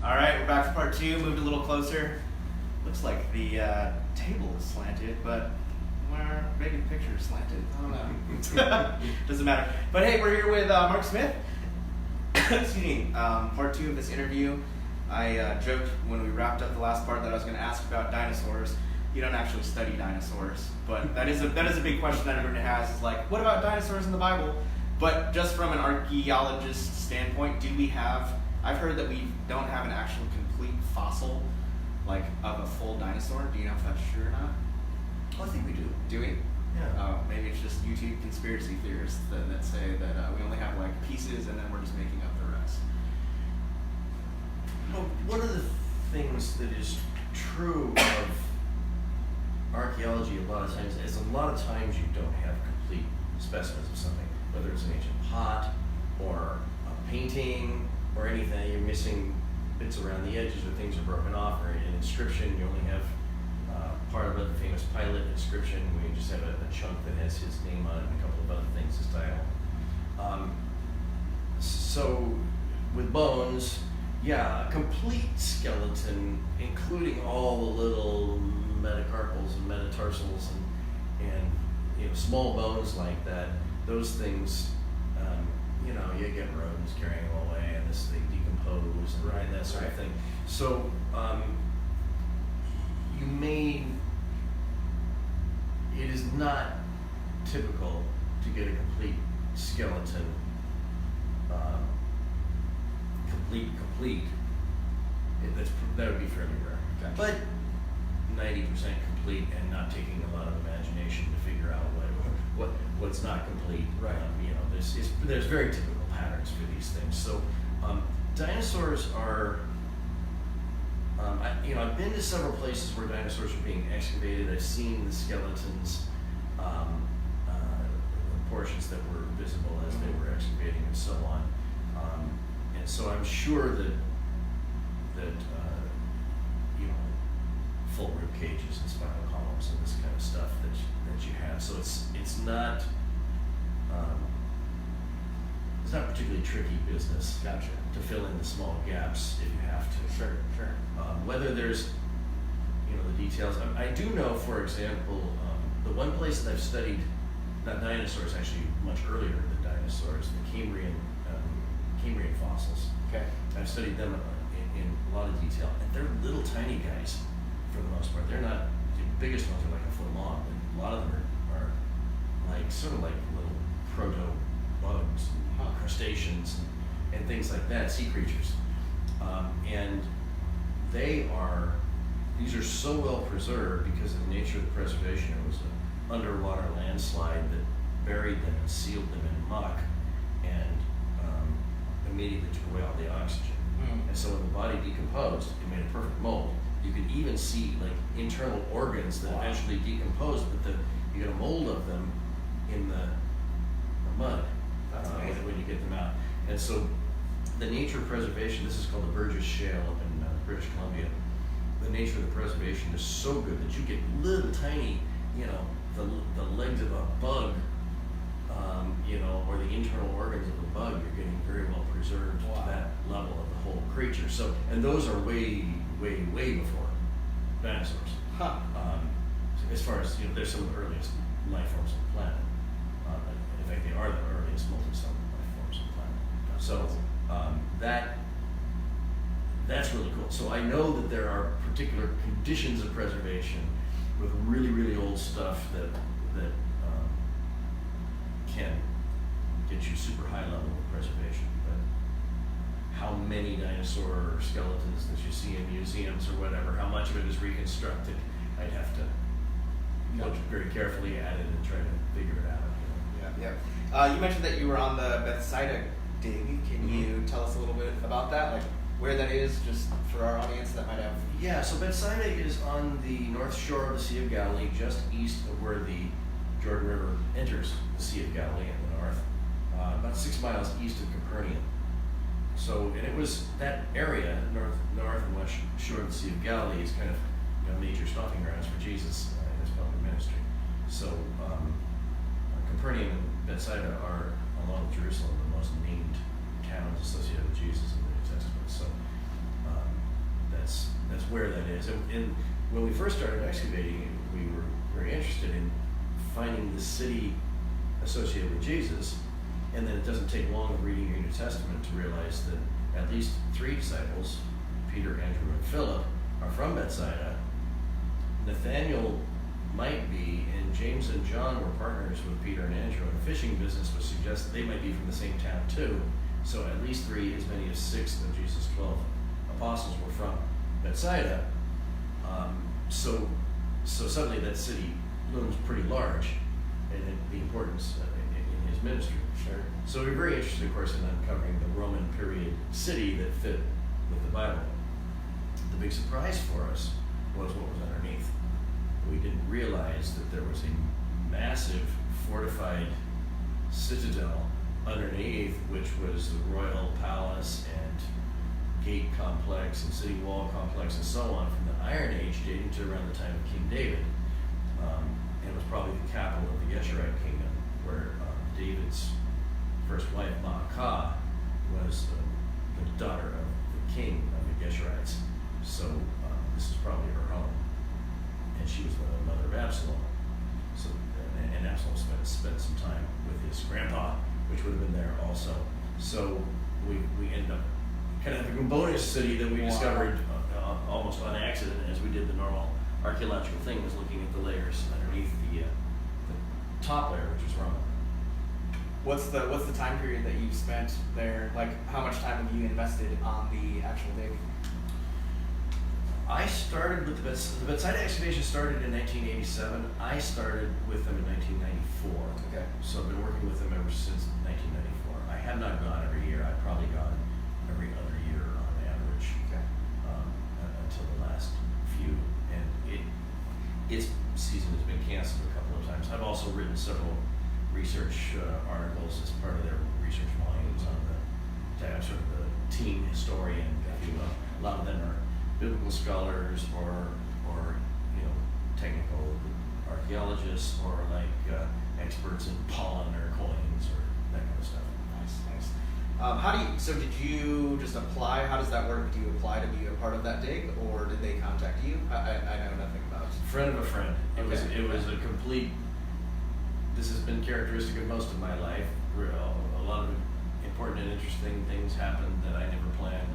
All right, we're back for part two. Moved a little closer. Looks like the table is slanted, but maybe the picture is slanted. I don't know. Doesn't matter. But hey, we're here with Mark Smith. Excuse me. Part two of this interview. I joked when we wrapped up the last part that I was going to ask about dinosaurs. You don't actually study dinosaurs, but that is a big question that everyone has. Is like, what about dinosaurs in the Bible? But just from an archaeologist standpoint, do we have? I've heard that we don't have an actual complete fossil, like of a full dinosaur. Do you know if that's true or not? Well, I think we do. Do we? Yeah. Maybe it's just YouTube conspiracy theorists that say that we only have like pieces and then we're just making up the rest. Well, one of the things that is true of archaeology a lot of times is you don't have complete specimens of something, whether it's an ancient pot or a painting or anything. You're missing bits around the edges, or things are broken off, or an inscription. You only have part of the famous Pilate inscription, where you just have a chunk that has his name on it and a couple of other things, his title. So with bones, yeah, a complete skeleton, including all the little metacarpals and metatarsals and small bones like that. Those things, you get rodents carrying them away, and they decompose and that sort of thing. So it is not typical to get a complete skeleton, complete. That would be fairly rare. Gotcha. But 90% complete, and not taking a lot of imagination to figure out what's not complete. Right. There's very typical patterns for these things. So dinosaurs are. I've been to several places where dinosaurs are being excavated. I've seen the skeletons, the portions that were visible as they were excavating, and so on. And so I'm sure that full rib cages and spinal columns and this kind of stuff that you have. So it's not particularly tricky business. Gotcha. To fill in the small gaps if you have to. Sure. Whether there's the details. I do know, for example, the one place that I've studied, not dinosaurs, actually much earlier than dinosaurs, the Cambrian fossils. Okay. I've studied them in a lot of detail, and they're little tiny guys for the most part. They're not, the biggest ones are like a foot long, but a lot of them are like sort of like little proto bugs, crustaceans, and things like that, sea creatures. And these are so well preserved because of the nature of the preservation. It was an underwater landslide that buried them and sealed them in muck, and immediately took away all the oxygen. And so when the body decomposed, it made a perfect mold. You could even see like internal organs that eventually decomposed, but you get a mold of them in the mud. That's amazing. When you get them out. And so the nature of preservation, this is called the Burgess Shale up in British Columbia. The nature of the preservation is so good that you get little tiny, the legs of a bug, or the internal organs of a bug, you're getting very well preserved to that level of the whole creature. So, and those are way, way, way before dinosaurs. As far as, they're some of the earliest life forms on the planet. In fact, they are the earliest multicellular life forms on the planet. So that's really cool. So I know that there are particular conditions of preservation with really, really old stuff that can get you super high level of preservation. But how many dinosaur skeletons that you see in museums or whatever, how much of it is reconstructed, I'd have to look very carefully at it and try to figure it out. Yeah. You mentioned that you were on the Bethsaida dig. Can you tell us a little bit about that? Like where that is, just for our audience that might have. Yeah, so Bethsaida is on the north shore of the Sea of Galilee, just east of where the Jordan River enters the Sea of Galilee in the north, about 6 miles east of Capernaum. So, and it was that area, north and west shore of the Sea of Galilee, is kind of major stomping grounds for Jesus in his public ministry. So, Capernaum and Bethsaida are, along with Jerusalem, the most named towns associated with Jesus in the New Testament. So where that is. And when we first started excavating, we were very interested in finding the city associated with Jesus. And then it doesn't take long of reading your New Testament to realize that at least 3 disciples, Peter, Andrew, and Philip, are from Bethsaida. Nathanael might be, and James and John were partners with Peter and Andrew in a fishing business, which suggests that they might be from the same town too. So at least 3, as many as 6 of Jesus' 12 apostles were from Bethsaida. So suddenly that city looms pretty large in the importance in his ministry. Sure. So we're very interested, of course, in uncovering the Roman period city that fit with the Bible. The big surprise for us was what was underneath. We didn't realize that there was a massive fortified citadel underneath, which was the royal palace and gate complex and city wall complex and so on from the Iron Age, dating to around the time of King David. And it was probably the capital of the Geshurite kingdom, where David's first wife, Maacah, was the daughter of the king of the Geshurites. So this is probably her home. And she was the mother of Absalom. So, and Absalom spent some time with his grandpa, which would have been there also. So we ended up kind of having a bonus city that we discovered almost on accident as we did the normal archaeological thing, was looking at the layers underneath the top layer, which was Roman. What's the time period that you spent there? Like, how much time have you invested on the actual dig? I started with the Bethsaida excavation started in 1987. I started with them in 1994. Okay. So I've been working with them ever since 1994. I have not gone every year. I've probably gone every other year on average. Okay. Until the last few, and its season has been canceled a couple of times. I've also written several research articles as part of their research volumes on the sort of the team historian, if you will. A lot of them are biblical scholars or technical archaeologists or experts in pollen or coins or that kind of stuff. Nice. So did you just apply? How does that work? Do you apply to be a part of that dig, or did they contact you? I know nothing about it. Friend of a friend. It Okay. was a complete. This has been characteristic of most of my life. A lot of important and interesting things happened that I never planned.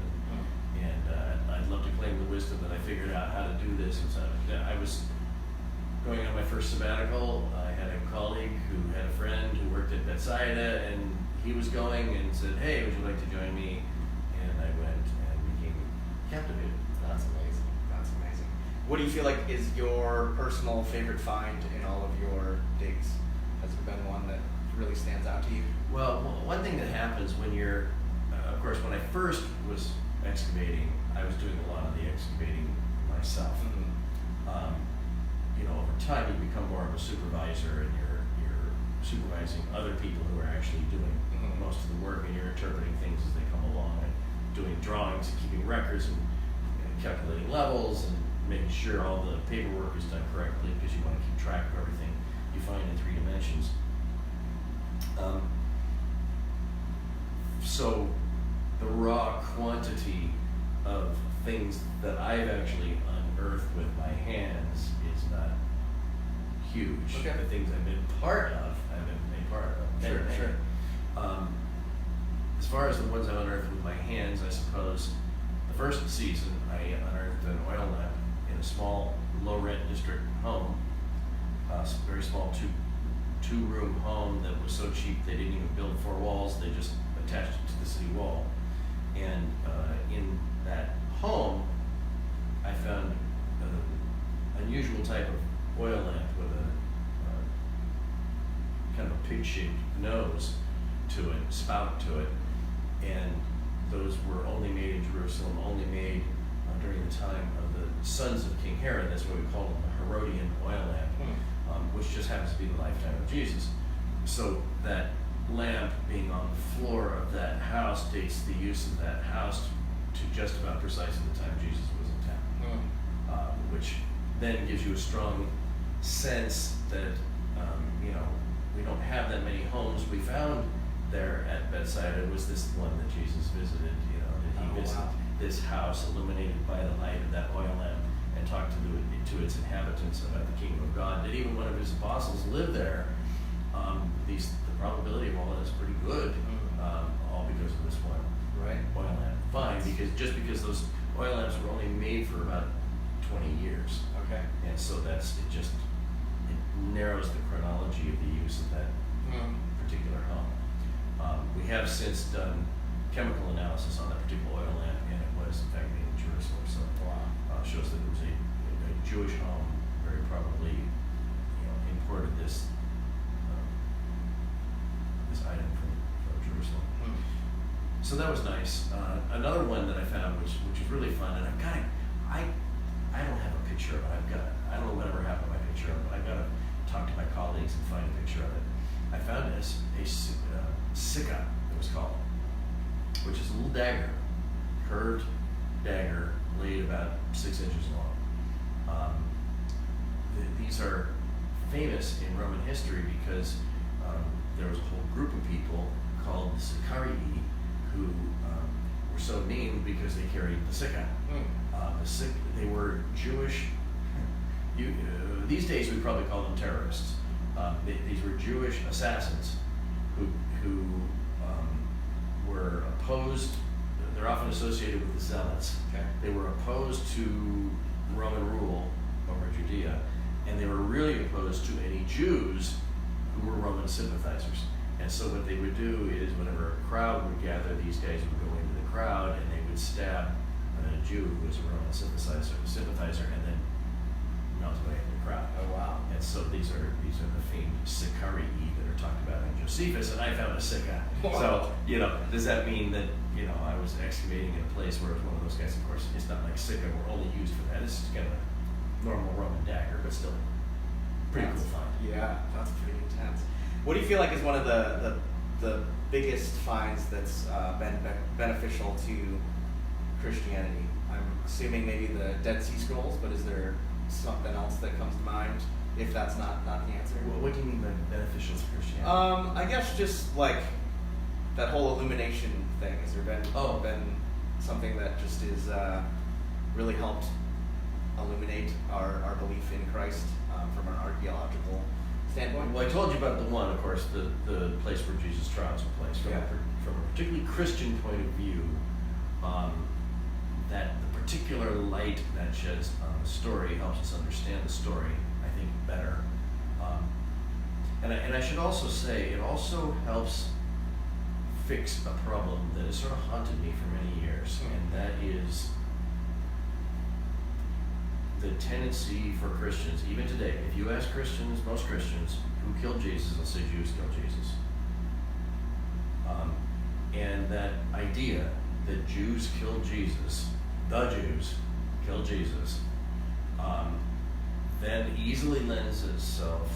And I'd love to claim the wisdom that I figured out how to do this. And so I was going on my first sabbatical. I had a colleague who had a friend who worked at Bethsaida, and he was going and said, "Hey, would you like to join me?" And I went and became captivated. That's amazing. That's amazing. What do you feel like is your personal favorite find in all of your digs? Has there been one that really stands out to you? Well, one thing that happens when you're, of course, when I first was excavating, I was doing a lot of the excavating myself. Mm-hmm. Over time you become more of a supervisor, and you're supervising other people who are actually doing most of the work, and you're interpreting things as they come along, and doing drawings and keeping records and calculating levels and making sure all the paperwork is done correctly, because you want to keep track of everything you find in 3 dimensions. So the raw quantity of things that I've actually unearthed with my hands is not huge. Okay. The things I've been part of, I've been made part of. Sure. As far as the ones I've unearthed with my hands, I suppose the first season I unearthed an oil lamp in a small, low-rent district home, a very small two-room home that was so cheap they didn't even build 4 walls, they just attached it to the city wall. And in that home, I found an unusual type of oil lamp with a kind of a pig-shaped nose to it, spout to it, and those were only made in Jerusalem, only made during the time of the sons of King Herod. That's what we call them, the Herodian oil lamp, which just happens to be the lifetime of Jesus. So that lamp being on the floor of that house dates the use of that house to just about precisely the time Jesus was in town, which then gives you a strong sense that we don't have that many homes. We found there at Bethsaida was this one that Jesus visited. Did he visit? Wow. this house illuminated by the light of that oil lamp and talked to its inhabitants about the kingdom of God. Did even one of his apostles live there? The probability of all that is pretty good, all because of this one oil lamp. Fine, because those oil lamps were only made for about 20 years. Okay. And so it narrows the chronology of the use of that particular home. We have since done chemical analysis on that particular oil lamp, and it was in fact made in Jerusalem. So shows that it was a Jewish home, very probably, imported this item from Jerusalem. So that was nice. Another one that I found, which is really fun, and I don't have a picture of it. I don't know whatever happened to my picture of it, but I've got to talk to my colleagues and find a picture of it. I found a sikka, it was called, which is a little dagger, curved dagger, blade about 6 inches long. These are famous in Roman history because there was a whole group of people called the Sicarii who were so named because they carried the sikka. They were Jewish. These days we'd probably call them terrorists. These were Jewish assassins who were opposed. They're often associated with the Zealots. Okay. They were opposed to Roman rule over Judea, and they were really opposed to any Jews who were Roman sympathizers. And so what they would do is whenever a crowd would gather, these guys would go into the crowd and they would stab a Jew who was a Roman sympathizer and then melt away in the crowd. Oh wow. And so these are the famed Sicarii that are talked about in Josephus, and I found a sikka. Wow. So, does that mean that, I was excavating in a place where it was one of those guys? Of course, it's not like sikka were only used for that. It's just kind of a normal Roman dagger, but still pretty cool find. Yeah, that's pretty intense. What do you feel like is one of the biggest finds that's been beneficial to Christianity? I'm assuming maybe the Dead Sea Scrolls, but is there something else that comes to mind if that's not the answer? Well, what do you mean by beneficial to Christianity? I guess just like that whole illumination thing. Has there been something that just is really helped illuminate our belief in Christ from an archaeological standpoint? Well, I told you about the one, of course, the place where Jesus' trials were placed. From a particularly Christian point of view, that the particular light that sheds on the story helps us understand the story, I think, better. And I should also say, it also helps fix a problem that has sort of haunted me for many years, and that is the tendency for Christians, even today, if you ask Christians, most Christians, who killed Jesus, they'll say Jews killed Jesus. And that idea that Jews killed Jesus, the Jews killed Jesus, then easily lends itself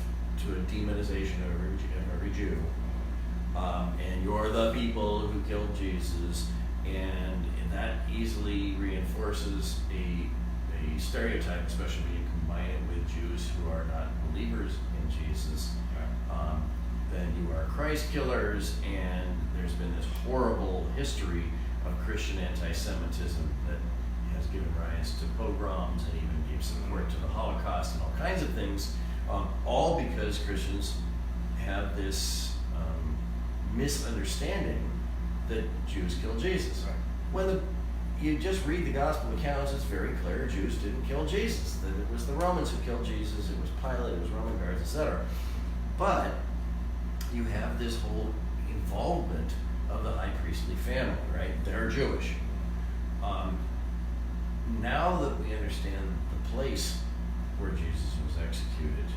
to a demonization of every Jew. And you're the people who killed Jesus, and that easily reinforces a stereotype, especially when you combine it with Jews who are not believers in Jesus. Then you are Christ killers, and there's been this horrible history of Christian anti-Semitism that has given rise to pogroms and even gave support to the Holocaust and all kinds of things, all because Christians have this misunderstanding that Jews killed Jesus. When you just read the gospel accounts, it's very clear Jews didn't kill Jesus, that it was the Romans who killed Jesus, it was Pilate, it was Roman guards, etc. But you have this whole involvement of the high priestly family, right? They're Jewish. Now that we understand the place where Jesus was executed,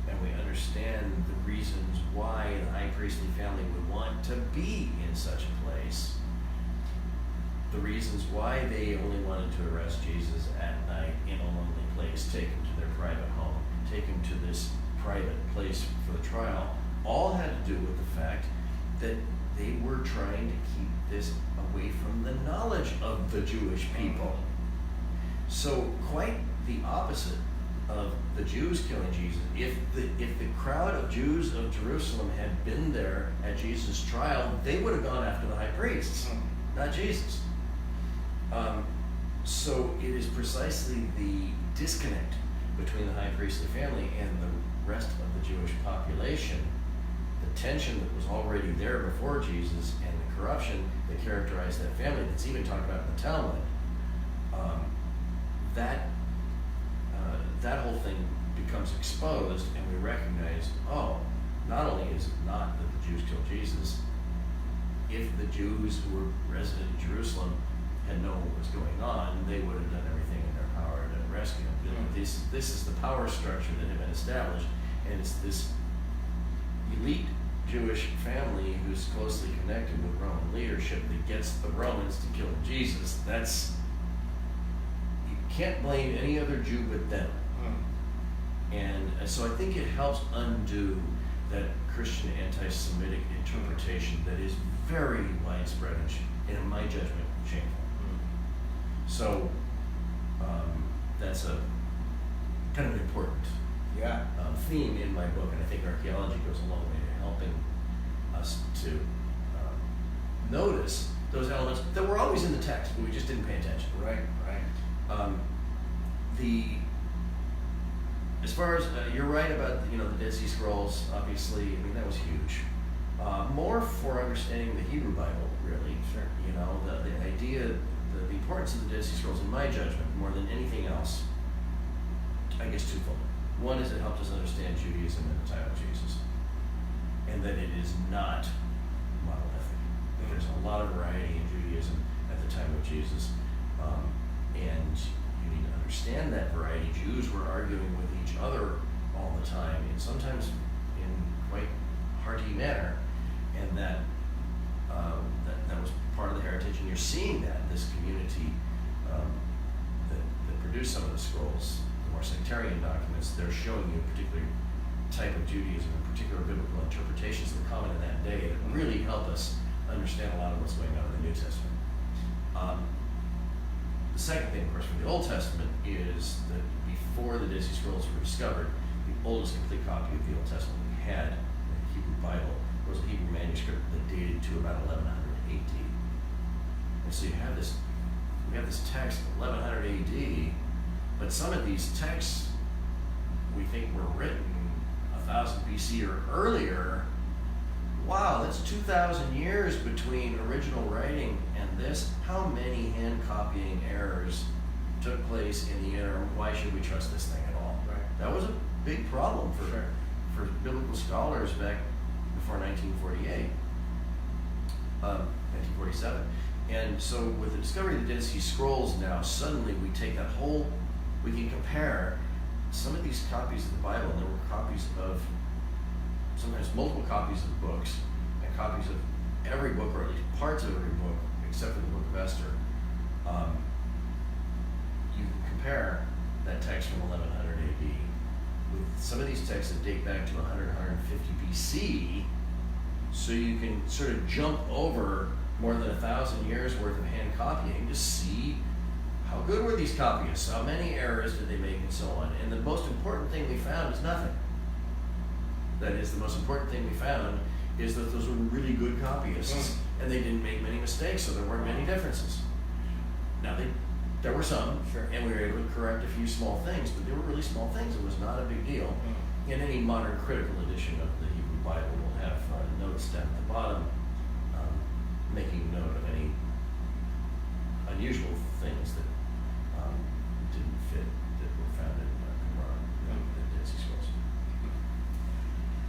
and we understand the reasons why the high priestly family would want to be in such a place, the reasons why they only wanted to arrest Jesus at night in a lonely place, take him to their private home, take him to this private place for the trial, all had to do with the fact that they were trying to keep this away from the knowledge of the Jewish people. So quite the opposite of the Jews killing Jesus. If the crowd of Jews of Jerusalem had been there at Jesus' trial, they would have gone after the high priests, not Jesus. So it is precisely the disconnect between the high priestly family and the rest of the Jewish population, the tension that was already there before Jesus, and the corruption that characterized that family, that's even talked about in the Talmud. That whole thing becomes exposed, and we recognize, oh, not only is it not that the Jews killed Jesus, if the Jews who were resident in Jerusalem had known what was going on, they would have done everything in their power to rescue him. Mm-hmm. This is the power structure that had been established, and it's this elite Jewish family who's closely connected with Roman leadership that gets the Romans to kill Jesus. You can't blame any other Jew but them. And so I think it helps undo that Christian anti-Semitic interpretation that is very widespread and, in my judgment, shameful. So that's a kind of an important theme in my book, and I think archaeology goes a long way to helping us to notice those elements that were always in the text, but we just didn't pay attention. Right. As far as you're right about the Dead Sea Scrolls, obviously, I mean that was huge. More for understanding the Hebrew Bible, really. Sure. The idea, the importance of the Dead Sea Scrolls, in my judgment, more than anything else, I guess twofold. One is it helped us understand Judaism at the time of Jesus, and that it is not monolithic. There's a lot of variety in Judaism at the time of Jesus, and you need to understand that variety. Jews were arguing with each other all the time, and sometimes in quite hearty manner, and that was part of the heritage. And you're seeing that in this community that produced some of the scrolls, the more sectarian documents. They're showing you a particular type of Judaism and particular biblical interpretations that were common in that day that really help us understand a lot of what's going on in the New Testament. The second thing, of course, from the Old Testament is that before the Dead Sea Scrolls were discovered, the oldest complete copy of the Old Testament we had, the Hebrew Bible, was a Hebrew manuscript that dated to about 1100 AD. And so we have this text, 1100 AD, but some of these texts we think were written 1000 BC or earlier. Wow, that's 2,000 years between original writing and this. How many hand copying errors took place in the interim? Why should we trust this thing at all? Right. That was a big problem for biblical scholars back before 1948, 1947. And so with the discovery of the Dead Sea Scrolls now, suddenly we take that whole, we can compare some of these copies of the Bible, and there were copies of, sometimes multiple copies of books, and copies of every book, or at least parts of every book, except for the book of Esther. You can compare that text from 1100 AD with some of these texts that date back to 100, 150 BC, so you can sort of jump over more than 1,000 years worth of hand copying to see how good were these copyists, how many errors did they make, and so on. And the most important thing we found is nothing. That is, the most important thing we found is that those were really good copyists, and they didn't make many mistakes, so there weren't many differences. Now, there were some, Sure. and we were able to correct a few small things, but they were really small things. It was not a big deal. And any modern critical edition of the Hebrew Bible will have notes down at the bottom, making note of any unusual things that didn't fit, that were found in Qumran, the Dead Sea Scrolls.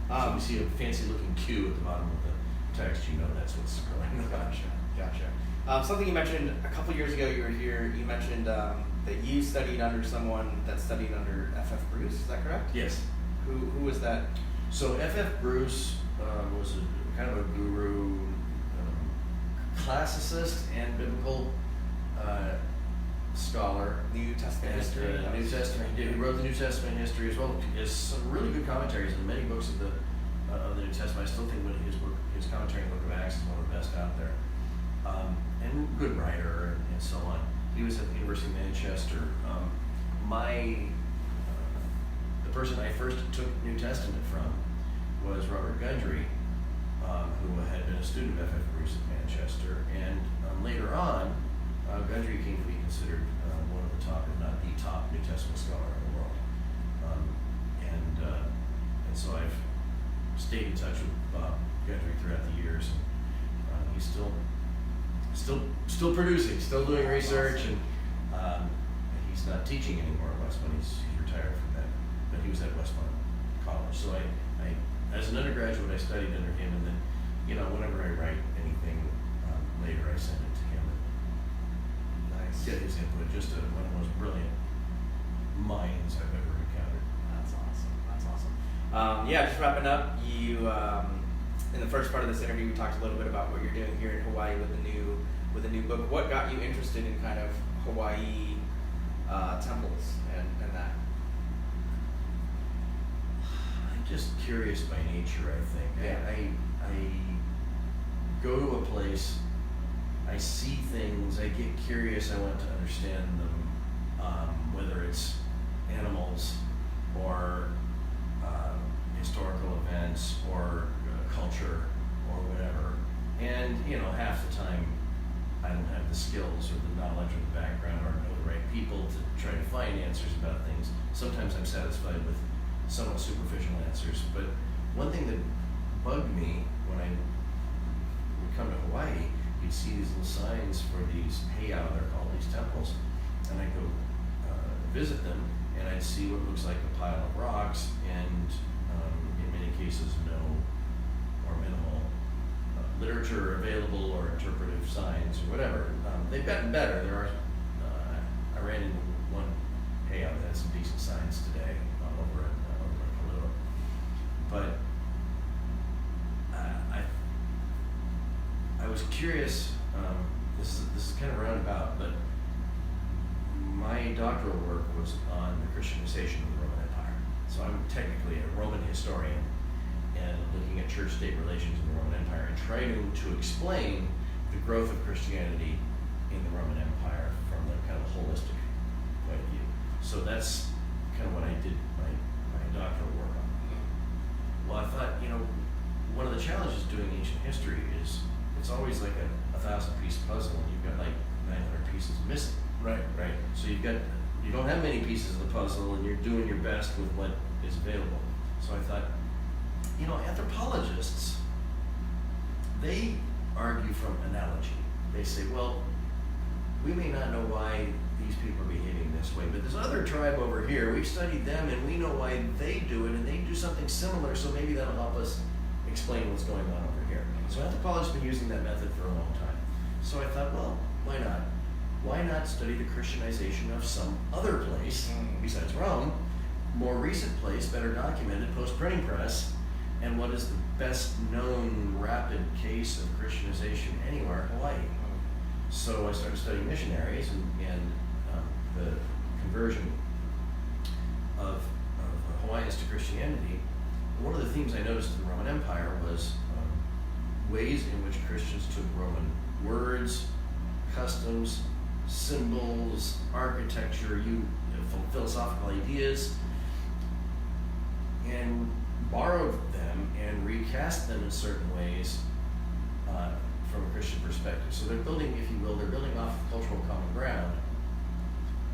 So we see a fancy-looking Q at the bottom of the text. You know that's what's going on. Gotcha. Something you mentioned a couple years ago, you were here, you mentioned that you studied under someone that studied under F.F. Bruce, is that correct? Yes. Who was that? So F.F. Bruce was kind of a guru, classicist and biblical scholar. New Testament history. New Testament. He wrote the New Testament history as well. He has some really good commentaries in many books of the New Testament. I still think his commentary on the Book of Acts is one of the best out there. And good writer and so on. He was at the University of Manchester. The person I first took New Testament from was Robert Gundry, who had been a student of F.F. Bruce at Manchester, and later on, Gundry came to be considered one of the top, if not the top, New Testament scholar in the world. And so I've stayed in touch with Bob Gundry throughout the years. And he's still producing, still doing research, and he's not teaching anymore at West Point. He's retired from that, but he was at West Point College. So I as an undergraduate, I studied under him, and then, whenever I write anything later, I send it to him and Nice. get his input. Just one of the most brilliant minds I've ever encountered. That's awesome. That's awesome. Yeah, just wrapping up. You in the first part of this interview, we talked a little bit about what you're doing here in Hawaii with the new book. What got you interested in kind of Hawaii temples and that? I'm just curious by nature, I think. Yeah. I go to a place, I see things, I get curious, I want to understand them, whether it's animals or historical events or culture or whatever. And, half the time I don't have the skills or the knowledge or the background or know the right people to try to find answers about things. Sometimes I'm satisfied with somewhat superficial answers. But one thing that bugged me when I would come to Hawaii, you'd see these little signs for these heiau, they're called, these temples, and I'd go visit them, and I'd see what looks like a pile of rocks, and in many cases no or minimal literature available or interpretive signs or whatever. They've gotten better. There are, I ran into one heiau that has some decent signs today over in Kalua. But I was curious, this is kind of roundabout, but my doctoral work was on the Christianization of the Roman Empire. So I'm technically a Roman historian and looking at church-state relations in the Roman Empire and trying to explain the growth of Christianity in the Roman Empire from the kind of holistic point of view. So that's kind of what I did my doctoral work on. Well, I thought, one of the challenges doing ancient history is it's always like a 1,000-piece puzzle, and you've got like 900 pieces missing. Right. So you don't have many pieces of the puzzle, and you're doing your best with what is available. So I thought, anthropologists, they argue from analogy. They say, well, we may not know why these people are behaving this way, but this other tribe over here, we've studied them and we know why they do it, and they do something similar, so maybe that'll help us explain what's going on over here. So anthropologists have been using that method for a long time. So I thought, well, why not? Why not study the Christianization of some other place besides Rome, more recent place, better documented, post-printing press, and what is the best known rapid case of Christianization anywhere? Hawaii. So I started studying missionaries and the conversion of Hawaiians to Christianity. One of the themes I noticed in the Roman Empire was ways in which Christians took Roman words, customs, symbols, architecture, philosophical ideas, and borrowed them and recast them in certain ways from a Christian perspective. So they're building, if you will, they're building off of cultural common ground,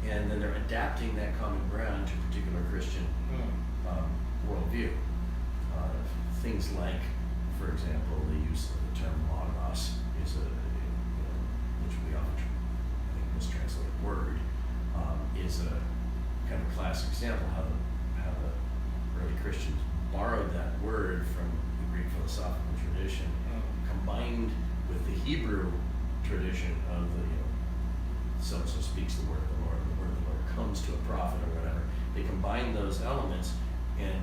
and then they're adapting that common ground to a particular Christian worldview. Things like, for example, the use of the term logos is which we often mistranslate word, is a kind of classic example how the early Christians borrowed that word from the Greek philosophical tradition, combined with the Hebrew tradition of the, so-and-so speaks the word of the Lord, and the word of the Lord comes to a prophet or whatever. They combine those elements and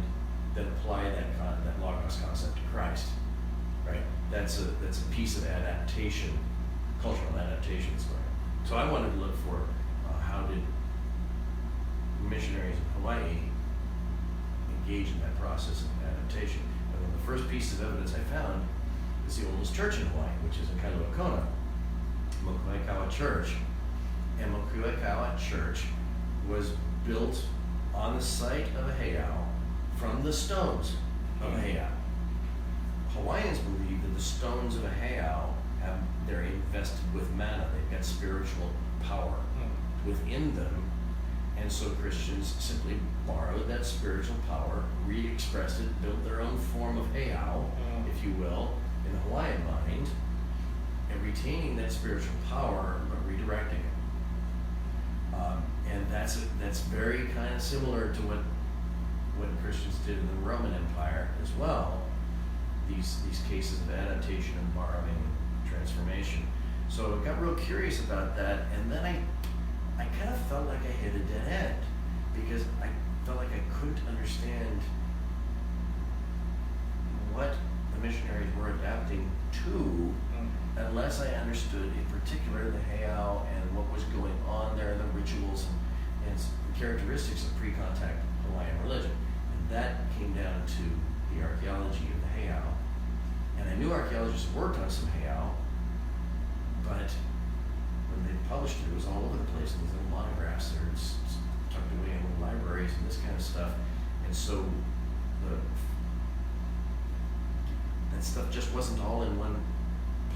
then apply that logos concept to Christ, right? That's a piece of adaptation, cultural adaptation is going on. So I wanted to look for how did missionaries in Hawaii engage in that process of adaptation. And one of the first pieces of evidence I found is the oldest church in Hawaii, which is in Kailua Kona, Mokuaikawa Church. And Mokuaikawa Church was built on the site of a heiau from the stones of a heiau. Hawaiians believe that the stones of a heiau they're invested with mana. They've got spiritual power within them. And so Christians simply borrowed that spiritual power, re-expressed it, built their own form of heiau, if you will, in the Hawaiian mind, and retaining that spiritual power, but redirecting it. And that's very kind of similar to what Christians did in the Roman Empire as well. These cases of adaptation and borrowing and transformation. So I got real curious about that, and then I kind of felt like I hit a dead end because I felt like I couldn't understand what the missionaries were adapting to unless I understood in particular the heiau and what was going on there, the rituals and characteristics of pre-contact Hawaiian religion. And that came down to the archaeology of the heiau. And I knew archaeologists worked on some heiau, but when they published it, it was all over the place in these little monographs. They're tucked away in little libraries and this kind of stuff. And so that stuff just wasn't all in one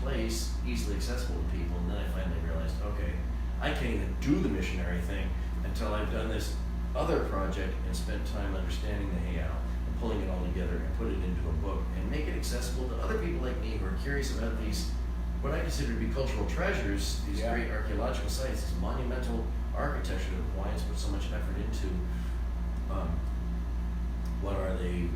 place, easily accessible to people. And then I finally realized, okay, I can't even do the missionary thing until I've done this other project and spent time understanding the heiau and pulling it all together and put it into a book and make it accessible to other people like me who are curious about these, what I consider to be cultural treasures, these great archaeological sites, this monumental architecture that the Hawaiians put so much effort into. What are they?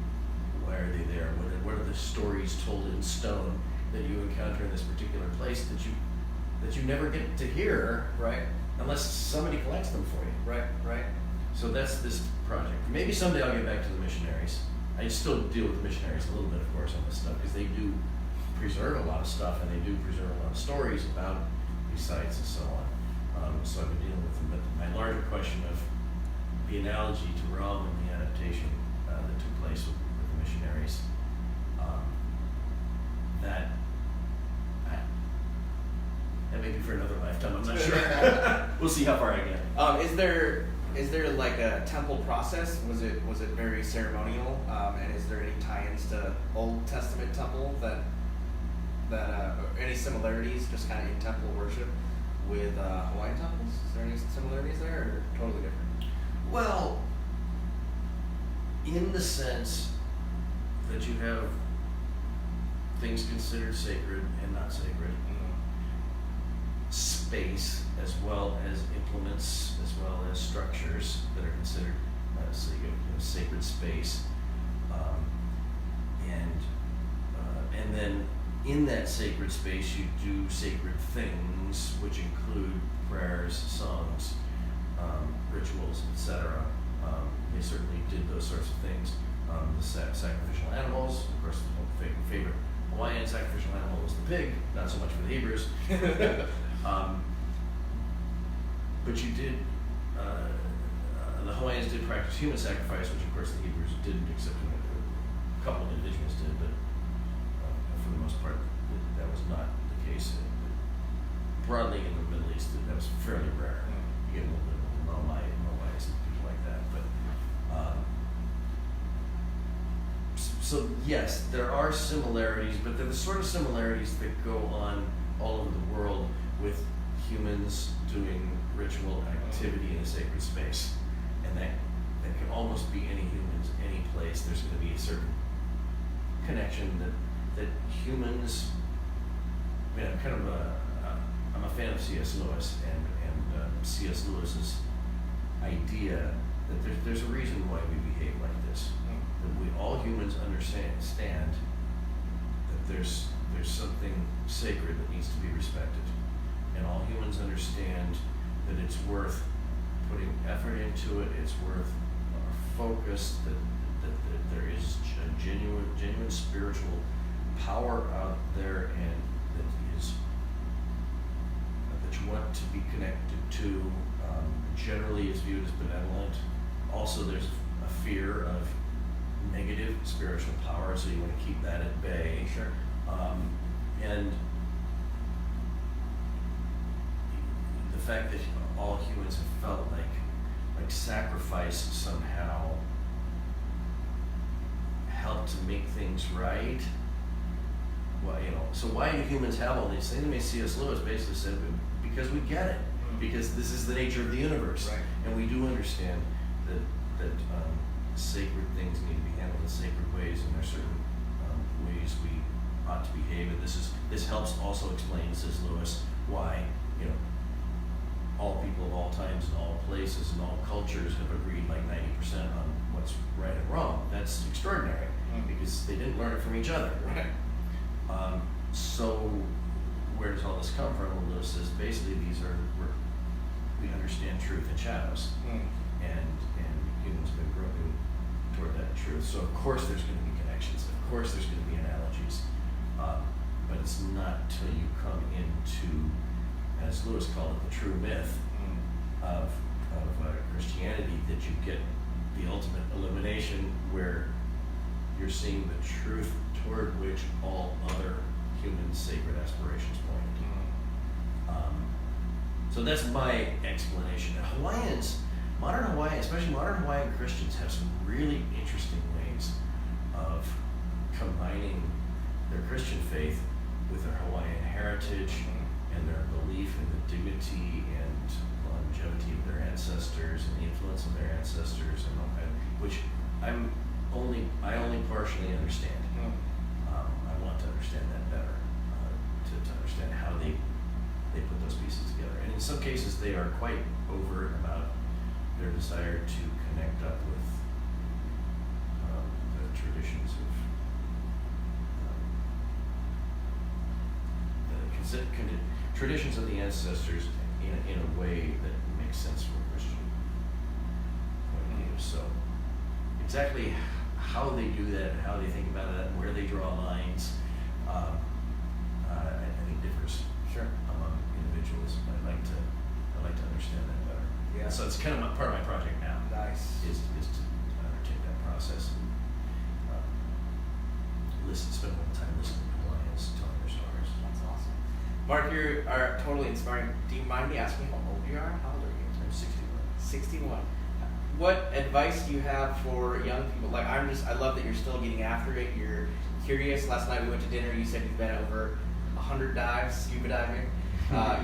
Why are they there? What are the stories told in stone that you encounter in this particular place that you never get to hear, Right. unless somebody collects them for you. Right. So that's this project. Maybe someday I'll get back to the missionaries. I still deal with the missionaries a little bit, of course, on this stuff because they do preserve a lot of stuff and they do preserve a lot of stories about these sites and so on. So I've been dealing with them. But my larger question of the analogy to Rome and the adaptation that took place with the missionaries, that may be for another lifetime. I'm not sure. We'll see how far I get. Is there like a temple process? Was it very ceremonial? And is there any tie-ins to Old Testament temple that any similarities, just kind of in temple worship with Hawaiian temples? Is there any similarities there, or totally different? Well, in the sense that you have things considered sacred and not sacred, space as well as implements, as well as structures that are considered sacred space, and then in that sacred space you do sacred things, which include prayers, songs, rituals, etc. They certainly did those sorts of things. The sacrificial animals, of course, the favorite Hawaiian sacrificial animal was the pig, not so much for the Hebrews. But you did, the Hawaiians did practice human sacrifice, which of course the Hebrews didn't, except a couple of individuals did, but for the most part, that was not the case. Broadly in the Middle East, that was fairly rare. You get a little bit of Moais and people like that. But so yes, there are similarities, but they're the sort of similarities that go on all over the world with humans doing ritual activity in a sacred space. And that can almost be any humans, any place. There's going to be a certain connection that humans, I mean, I'm a fan of C.S. Lewis, and C.S. Lewis's idea that there's a reason why we behave like this. That we all humans understand that there's something sacred that needs to be respected, and all humans understand that it's worth putting effort into it. It's worth our focus. That there is a genuine spiritual power out there, and that you want to be connected to. Generally, is viewed as benevolent. Also, there's a fear of negative spiritual power, so you want to keep that at bay. Sure. And the fact that all humans have felt like sacrifice somehow helped to make things right why, so why do humans have all these things? I mean, C.S. Lewis basically said, because we get it, because this is the nature of the universe, Right. and we do understand that sacred things need to be handled in sacred ways, and there are certain ways we ought to behave. And this helps also explain, says Lewis, why all people of all times and all places and all cultures have agreed like 90% on what's right and wrong. That's extraordinary because they didn't learn it from each other. Right. So where does all this come from? Well, Lewis says basically we understand truth and shadows, and humans have been groping toward that truth. So of course there's going to be connections. Of course there's going to be analogies, but it's not till you come into, as Lewis called it, the true myth of Christianity, that you get the ultimate illumination, where you're seeing the truth toward which all other human sacred aspirations point. So that's my explanation. Hawaiians, modern Hawaiian, especially modern Hawaiian Christians, have some really interesting ways of combining their Christian faith with their Hawaiian heritage and their belief in the dignity and longevity of their ancestors and the influence of their ancestors, and all that, which I only partially understand. I want to understand that better, to understand how they put those pieces together. And in some cases, they are quite overt about their desire to connect up with the traditions of traditions of the ancestors in a way that makes sense from a Christian point of view. So exactly how they do that, and how they think about that, and where they draw lines, I think differs among individuals. I'd like to understand that better. Yeah. So it's kind of part of my project now. Nice. Is to undertake that process and spend more time listening to Hawaiians telling their stories. That's awesome. Mark, you are totally inspiring. Do you mind me asking how old you are? How old are you? I'm 61. 61. What advice do you have for young people? Like, I love that you're still getting after it. You're curious. Last night we went to dinner. You said you've been over 100 dives, scuba diving.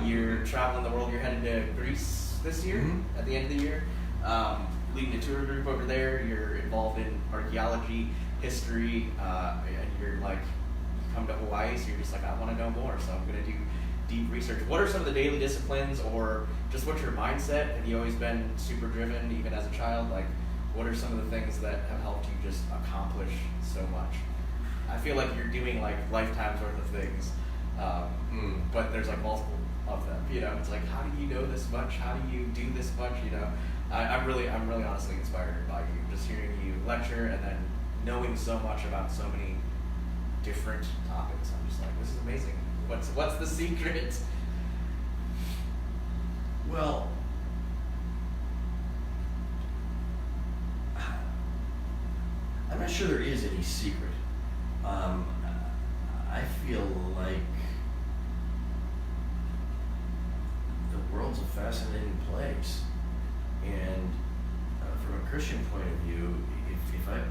You're traveling the world. You're headed to Greece this year, at the end of the year. Leading a tour group over there. You're involved in archaeology, history, and you're like, you come to Hawaii, so you're just like, I want to know more, so I'm going to do deep research. What are some of the daily disciplines, or just what's your mindset? Have you always been super driven, even as a child? Like, what are some of the things that have helped you just accomplish so much? I feel like you're doing like lifetimes worth of things, but there's like multiple of them. It's like, how do you know this much? How do you do this much? I'm really honestly inspired by you. Just hearing you lecture and then knowing so much about so many different topics. I'm just like, this is amazing. What's the secret? Well, I'm not sure there is any secret. I feel like the world's a fascinating place, and from a Christian point of view, if I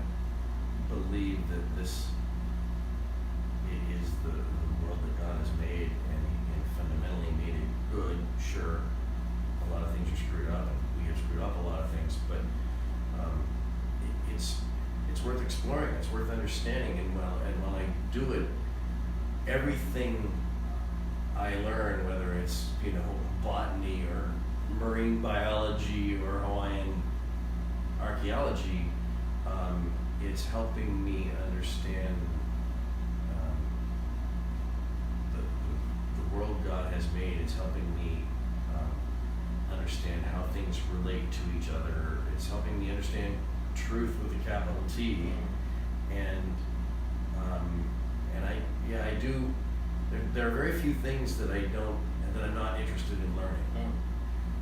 believe that this is the world that God has made, and fundamentally made it good, sure, a lot of things are screwed up, and we have screwed up a lot of things, but it's worth exploring, it's worth understanding, and while I do it, everything I learn, whether it's botany or marine biology or Hawaiian archaeology, it's helping me understand the world God has made. It's helping me understand how things relate to each other. It's helping me understand truth with a capital T, and I do. There are very few things that I'm not interested in learning,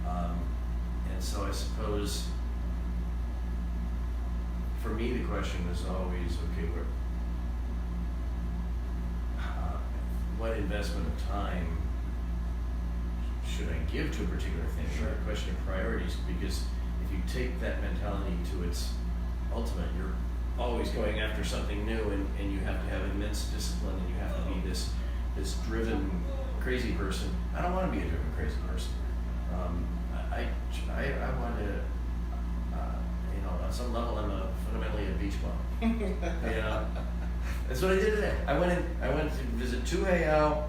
and so I suppose for me the question is always, okay, what investment of time should I give to a particular thing? Sure. A question of priorities, because if you take that mentality to its ultimate, you're always going after something new, and you have to have immense discipline, and you have to be this driven, crazy person. I don't want to be a driven, crazy person. I want to, on some level, I'm fundamentally a beach bum. That's what I did today. I went to visit 2 Heiau,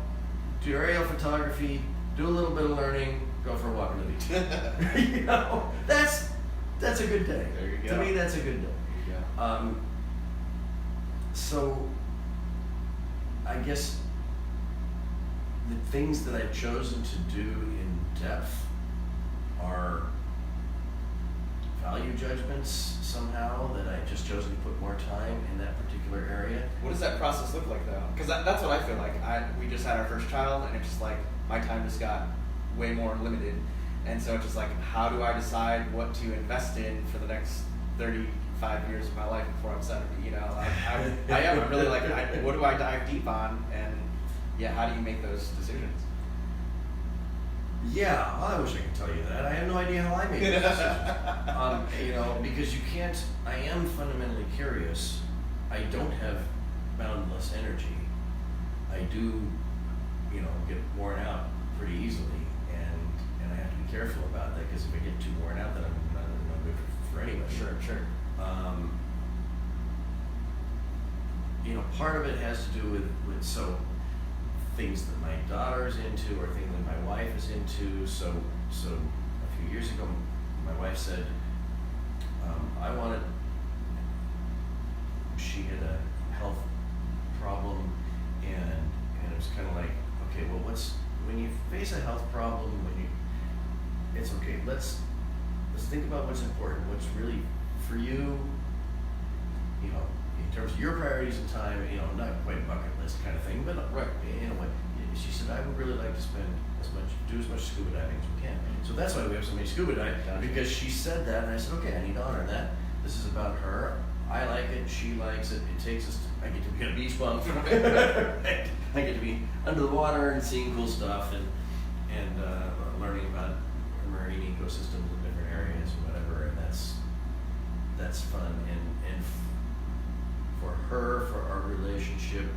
do aerial photography, do a little bit of learning, go for a walk on the beach. That's a good day. There you go. To me, that's a good day. There you go. So I guess the things that I've chosen to do in depth are value judgments somehow, that I've just chosen to put more time in that particular area. What does that process look like, though? Because that's what I feel like. We just had our first child, and it's just like my time just got way more limited. And so it's just like, how do I decide what to invest in for the next 35 years of my life before I'm 70? I am really like, what do I dive deep on? And yeah, how do you make those decisions? Yeah, well, I wish I could tell you that. I have no idea how I made those decisions. Because you can't. I am fundamentally curious. I don't have boundless energy. I do, get worn out pretty easily, and I have to be careful about that, because if I get too worn out, then I'm not good for anybody. Sure. Part of it has to do with things that my daughter's into, or things that my wife is into. So a few years ago, my wife said, she had a health problem, and it was kind of like, okay, well, when you face a health problem, it's okay, let's think about what's important, what's really for you, in terms of your priorities and time, not quite a bucket list kind of thing, but right. She said, I would really like to do as much scuba diving as we can. So that's why we have so many scuba diving, because she said that, and I said, okay, I need to honor that. This is about her. I like it. She likes it. It takes us. I get to be a beach bum. I get to be under the water and seeing cool stuff, and learning about marine ecosystems in different areas and whatever. And that's fun. And for her, for our relationship,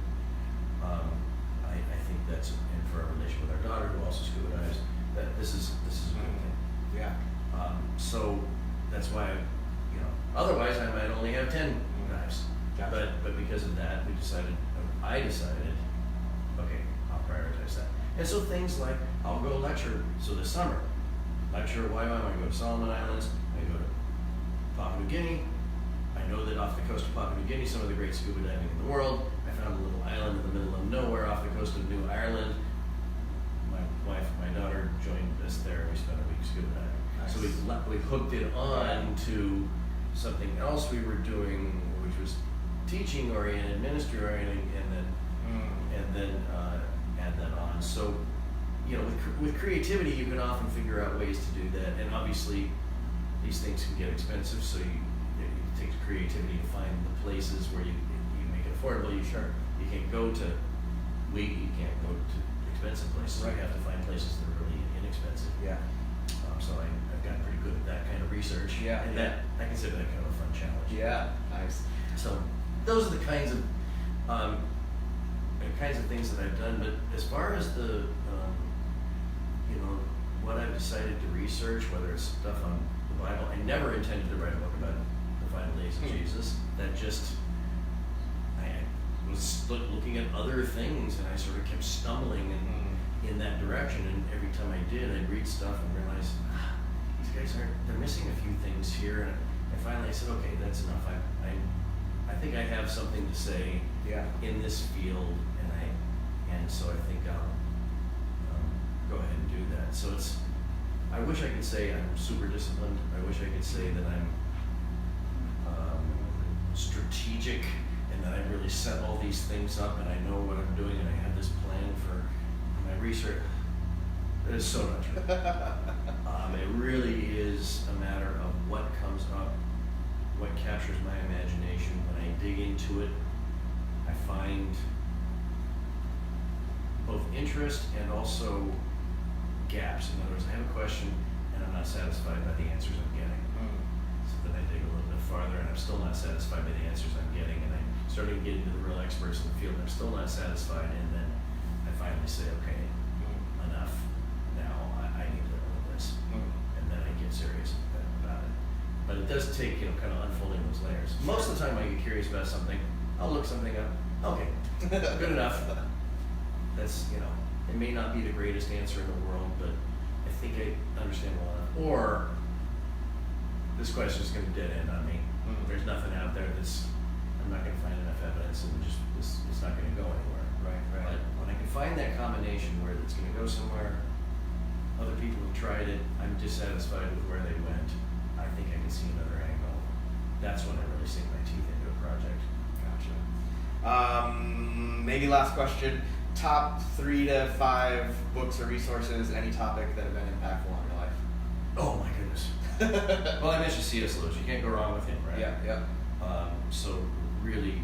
I think that's, and for our relationship with our daughter, who also scuba dives, that this is a good thing. Yeah. So that's why, otherwise I might only have 10 dives. Gotcha. But because of that, I decided, okay, I'll prioritize that. And so things like, I'll go lecture. So this summer, lecture at Waiwan, I go to Solomon Islands, I go to Papua New Guinea. I know that off the coast of Papua New Guinea, some of the great scuba diving in the world. I found a little island in the middle of nowhere off the coast of New Ireland. My wife, my daughter joined us there. We spent a week scuba diving. Nice. So we hooked it on to something else we were doing, which was teaching oriented, ministry oriented, and then add that on. So, with creativity, you can often figure out ways to do that, and obviously, these things can get expensive. So it takes creativity to find the places where you make it affordable. You can't go to expensive places. Right. You have to find places that are really inexpensive. Yeah. So I've gotten pretty good at that kind of research. Yeah. And that I consider that kind of a fun challenge. Yeah. Nice. So those are the kinds of things that I've done. But as far as the what I've decided to research, whether it's stuff on the Bible, I never intended to write a book about the final days of Jesus. That just I was looking at other things, and I sort of kept stumbling in that direction. And every time I did, I'd read stuff and realize these guys they're missing a few things here. And finally I said, okay, that's enough. I think I have something to say in this field, and so I think I'll go ahead and do that. So I wish I could say I'm super disciplined. I wish I could say that I'm strategic, and that I really set all these things up, and I know what I'm doing, and I have this plan for my research. It is so not true. It really is a matter of what comes up, what captures my imagination. When I dig into it, I find both interest and also gaps. In other words, I have a question and I'm not satisfied by the answers I'm getting. So then I dig a little bit farther and I I'm still not satisfied by the answers I'm getting, and I'm starting to get into the real experts in the field, and I'm still not satisfied, and then I finally say, okay, enough. Now I need to learn this, and then I get serious about it. But it does take, kind of unfolding those layers. Most of the time I get curious about something, I'll look something up. Okay, good enough. That's, it may not be the greatest answer in the world, but I think I understand well enough. Or this question is going to dead end on me. There's nothing out there I'm not going to find enough evidence, and it's not going to go anywhere. Right. But when I can find that combination where it's going to go somewhere, other people have tried it, I'm dissatisfied with where they went, I think I can see another angle. That's when I really sink my teeth into a project. Gotcha. Maybe last question. Top 3 to 5 books or resources, any topic that have been impactful on your life. Oh my goodness. Well, I mentioned C.S. Lewis. You can't go wrong with him, right? Yeah. So really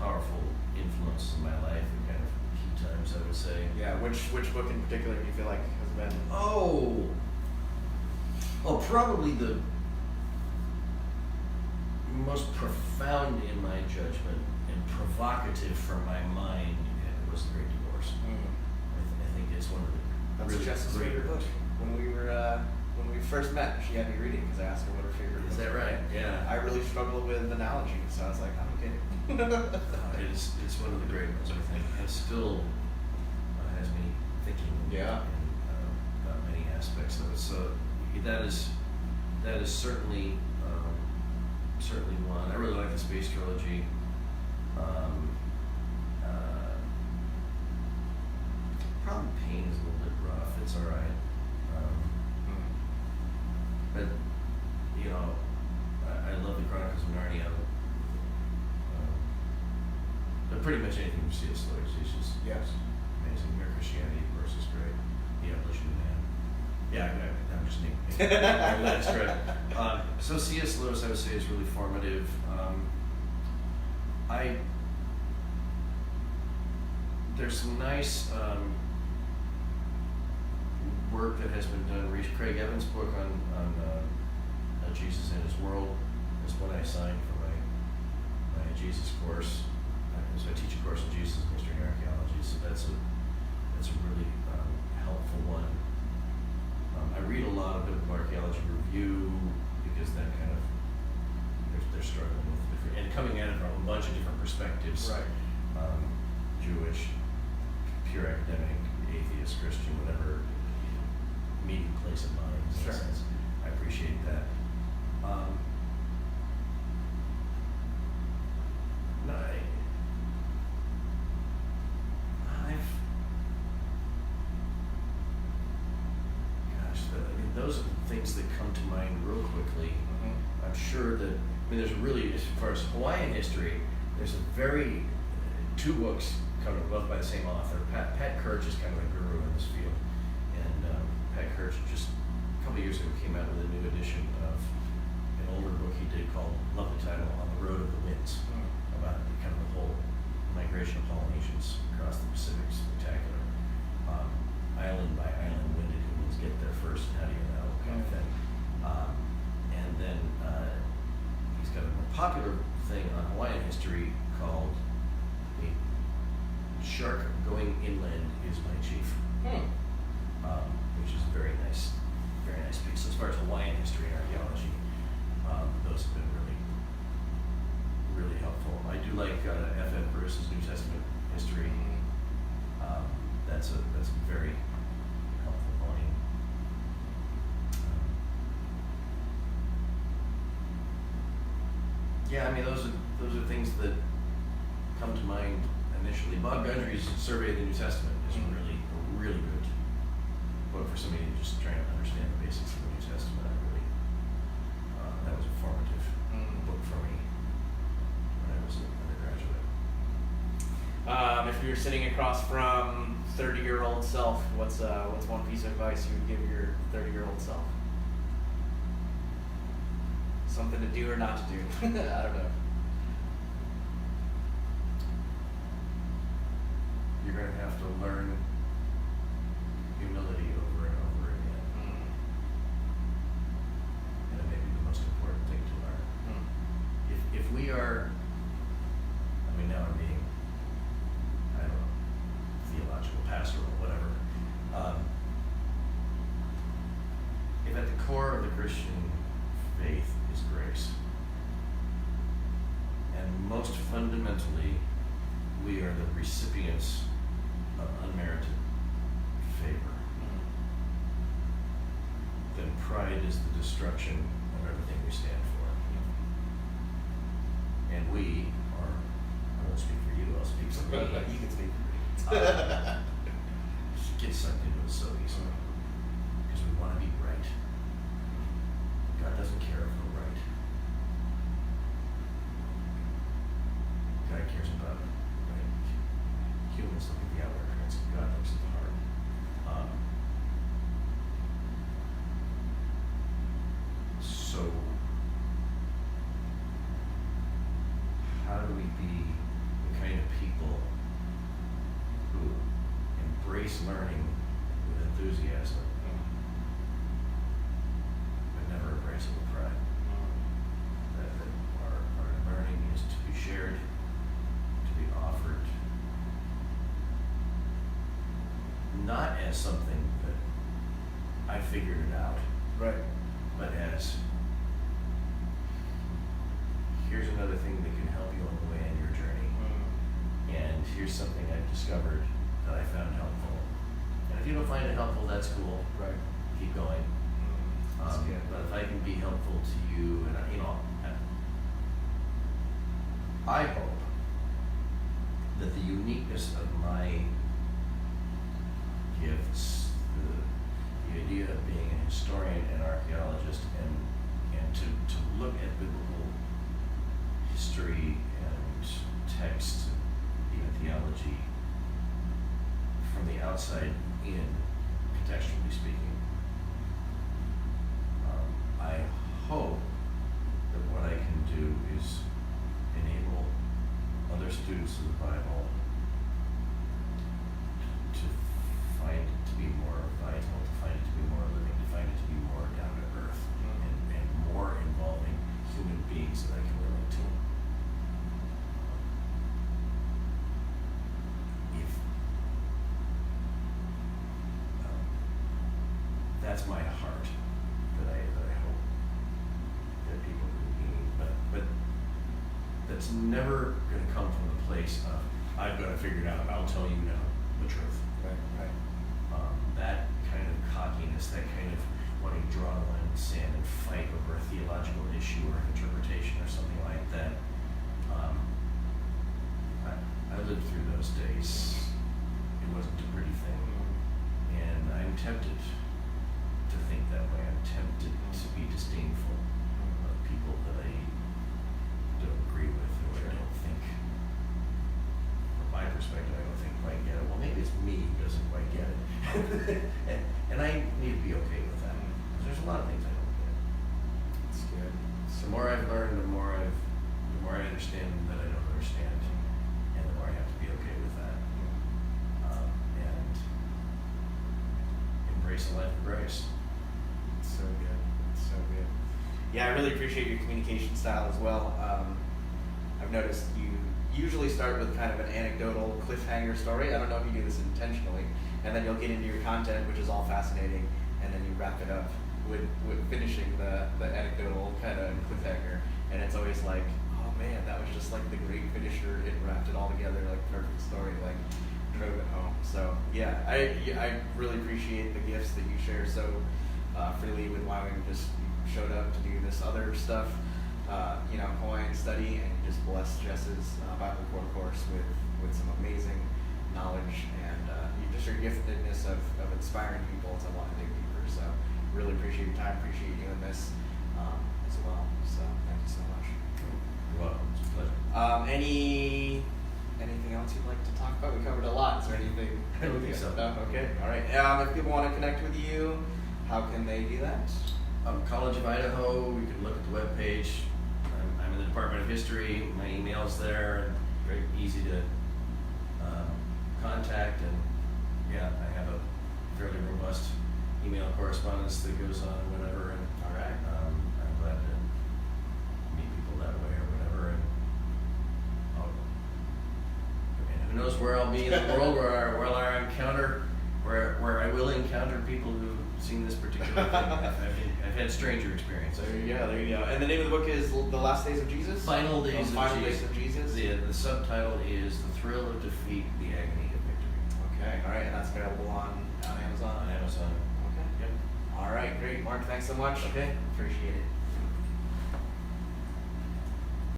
powerful influence in my life and kind of key times, I would say. Yeah. Which book in particular do you feel like has been? Oh, probably the most profound in my judgment and provocative for my mind was The Great Divorce. I think it's one of the That's really Jess's great favorite book. When we first met, she had me reading because I asked her what her favorite book Is that was. right? Yeah. I really struggle with analogies, so I was like, I'm kidding. It's one of the great ones, I think, and still has me thinking. Yeah. About many aspects of it. So that is certainly one. I really like the Space Trilogy. Probably Pain is a little bit rough. It's all right. But I love the Chronicles of Narnia. But pretty much anything from C.S. Lewis is just amazing. Mere Christianity, of course, is great. The Evolution of Man. Yeah, I'm just naming. That's great. So C.S. Lewis, I would say, is really formative. There's some nice work that has been done. Craig Evans' book on Jesus and His World is what I signed for my Jesus course. So I teach a course on Jesus and history and archaeology. So that's a really helpful one. I read a lot of Biblical Archaeology Review because that kind of they're struggling with different and coming at it from a bunch of different perspectives. Right. Jewish, pure academic, atheist, Christian, whatever meeting place of minds. In a sense. I appreciate that. Those are the things that come to mind real quickly. I'm sure that, there's really, as far as Hawaiian history, there's two books covered both by the same author. Pat Kirch is kind of a guru in this field. And Pat Kirch just a couple of years ago came out with a new edition of an older book he did called, love the title, On the Road of the Winds, about kind of the whole migration of Polynesians across the Pacific. Spectacular. Island by island, when did humans get there first, and how do you know, kind of thing. And then he's got a more popular thing on Hawaiian history called The Shark Going Inland Is My Chief, which is a very nice piece. So as far as Hawaiian history and archaeology, those have been really, really helpful. I do like F.F. Bruce's New Testament history. That's a very helpful volume. Those are things that come to mind initially. Bob Gundry's Survey of the New Testament is really good book for somebody just trying to understand the basics of the New Testament. That was a formative book for me when I was an undergraduate. If you're sitting across from 30-year-old self, what's one piece of advice you would give your 30-year-old self? Something to do or not to do? I don't know. You're going to have to learn humility over and over again. And it may be the most important thing to learn. grace. And most fundamentally, we are the recipients of unmerited favor. Then pride is the destruction of everything we stand for. And we, or I won't speak for you, I'll speak for me. You can speak. Get sucked into it so easily because we want to be right. God doesn't care if we're right. God cares about right. Humans look at the outward appearance, God looks at the heart. So, how do we be the kind of people who embrace learning with enthusiasm, but never embrace it with pride? That our learning is to be shared, to be offered, not as something that I figured it out, Right. but as here's another thing that can help you on the way in your journey. And here's something I've discovered that I found helpful. And if you don't find it helpful, that's cool. Right. Keep going. That's good. But if I can be helpful to you, and I hope that the uniqueness of my gifts, the idea of being a historian and archaeologist, and to look at biblical history and text, even theology, from the outside in, contextually speaking. I hope that what I can do is enable other students of the Bible to find it to be more vital, to find it to be more living, to find it to be more down to earth, and more involving human beings that I can relate to. If that's my heart that I hope that people can be, but that's never going to come from the place of I've got to figure it out. I'll tell you now the truth. Right. That kind of cockiness, that kind of wanting to draw a line in the sand and fight over a theological issue or interpretation or something like that. I lived through those days. It wasn't a pretty thing. And I'm tempted to think that way. I'm tempted to be disdainful of people that I don't agree with or I don't think, from my perspective, I don't think quite get it. Well, maybe it's me who doesn't quite get it. and I need to be okay with that. There's a lot of things I don't get. That's good. The more I've learned, the more I understand that I don't understand, and the more I have to be okay with that, and embrace a life of grace. So good. So good. Yeah, I really appreciate your communication style as well. I've noticed you usually start with kind of an anecdotal cliffhanger story. I don't know if you do this intentionally, and then you'll get into your content, which is all fascinating, and then you wrap it up with finishing the anecdotal kind of cliffhanger, and it's always like, oh man, that was just like the great finisher. It wrapped it all together like perfect story, like drove it home. So yeah, I really appreciate the gifts that you share so freely with Wyoming. Just showed up to do this other stuff, Hawaiian study, and you just blessed Jess's Bible core course with some amazing knowledge and your giftedness of inspiring people to want to dig deeper. So really appreciate your time, appreciate you doing this as well. So thank you so much. You're welcome. It's a pleasure. Anything else you'd like to talk about? We covered a lot. Is there anything? I don't think so. No? Okay. All right. If people want to connect with you, how can they do that? College of Idaho, you can look at the webpage. I'm in the Department of History. My email's there. Very easy to contact, and yeah, I have a fairly robust email correspondence that goes on and whatever. And All right. I'm glad to meet people that way or whatever. And who knows where I'll be in the world, where I will encounter people who seen this particular thing. I've had stranger experiences. There you go. There you go. And the name of the book is The Last Days of Jesus. Final Days, of, Final Jesus. Days of Jesus. The subtitle is The Thrill of Defeat, the Agony of Victory. Okay. All right, and that's available on Amazon. On Amazon. Okay. Yep. All right, great, Mark. Thanks so much. Okay. Appreciate it.